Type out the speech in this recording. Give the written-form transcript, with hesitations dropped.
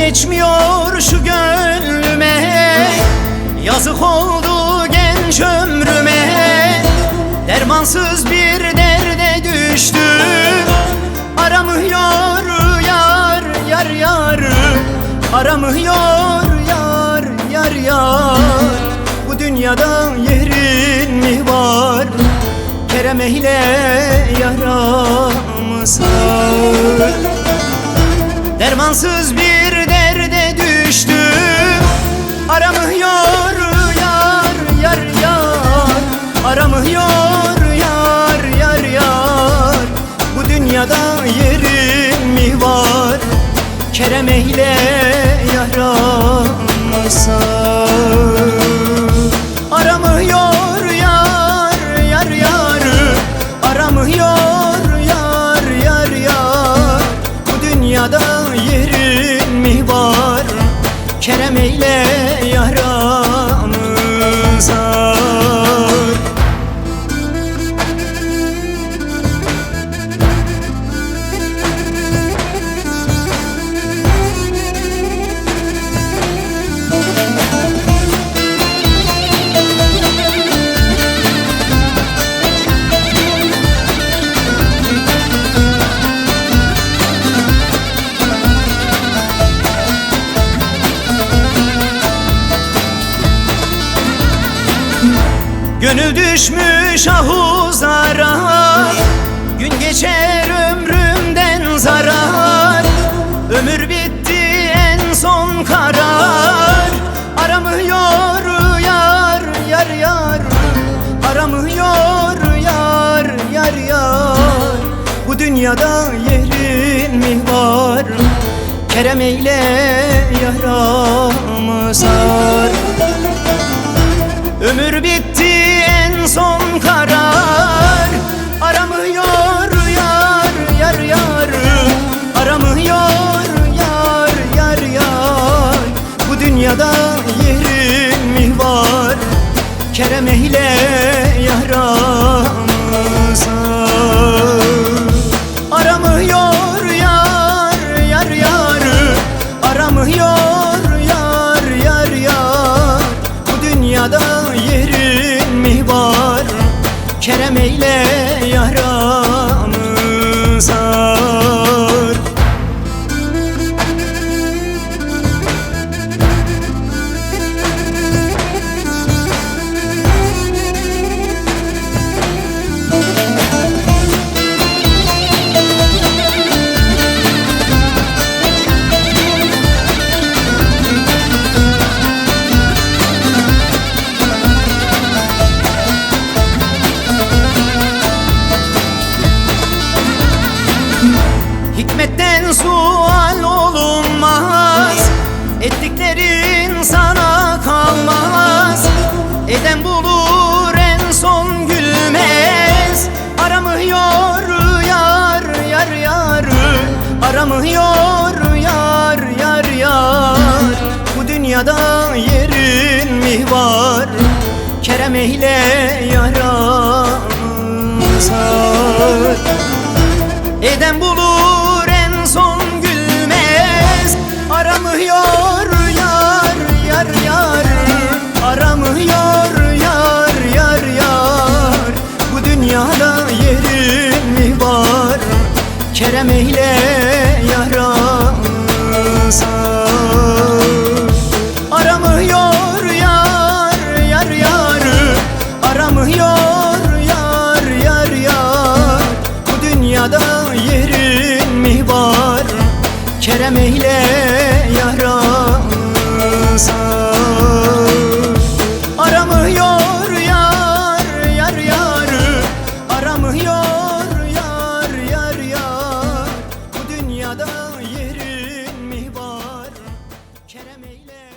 geçmiyor şu gönlüme. Yazık oldu genç ömrüme. Dermansız bir derde düştüm. Aramıyor yar yar yar. Aramıyor yar yar yar. Bu dünyada yerin mi var? Kerem eyle yaramı sar. Dermansız bir derde düştüm. Aramıyor yar yar yar. Aramıyor yar yar yar. Bu dünyada yerim mi var? Kerem eyle yaramı sar. Aramıyor yar yar yar. Aramıyor yar yar yar. Bu dünyada yerin mi var? Kerem eyle yaramı sar. Gönül düşmüş ahuzara. Gün geçer ömrümden zarar. Ömür bitti en son karar. Aramıyor yar yar yar. Aramıyor yar yar yar. Bu dünyada yerin mi var? Kerem eyle yaramı sar. Ömür bitti en son karar. Aramıyor yar yar yar. Aramıyor yar yar yar. Bu dünyada yerin mi var? Kerem eyle yaramı sar. Aramıyor yar yar yar. Aramıyor yar yar yar. Bu dünyada yerin mi var? Kerem eyle yaramı sar. Hikmetten sual olunmaz. Ettiklerin sana kalmaz. Eden bulur en son gülmez. Aramıyor yar yar yar. Aramıyor yar yar yar. Bu dünyada yerin mi var? Kerem eyle yaramı sar. Eden bulur en son gülmez. Aramıyor yar yar yar. Aramıyor yar yar yar. Bu dünyada yerin mi var? Kerem eyle yaramı sar. Aramıyor yar yar yar. Aramıyor yar yar yar. Bu dünyada yerin mi var? Kerem eyle yaramı sar. Aramıyor yar yar yar. Aramıyor yar yar yar. Bu dünyada yerin mi var? Kerem eyle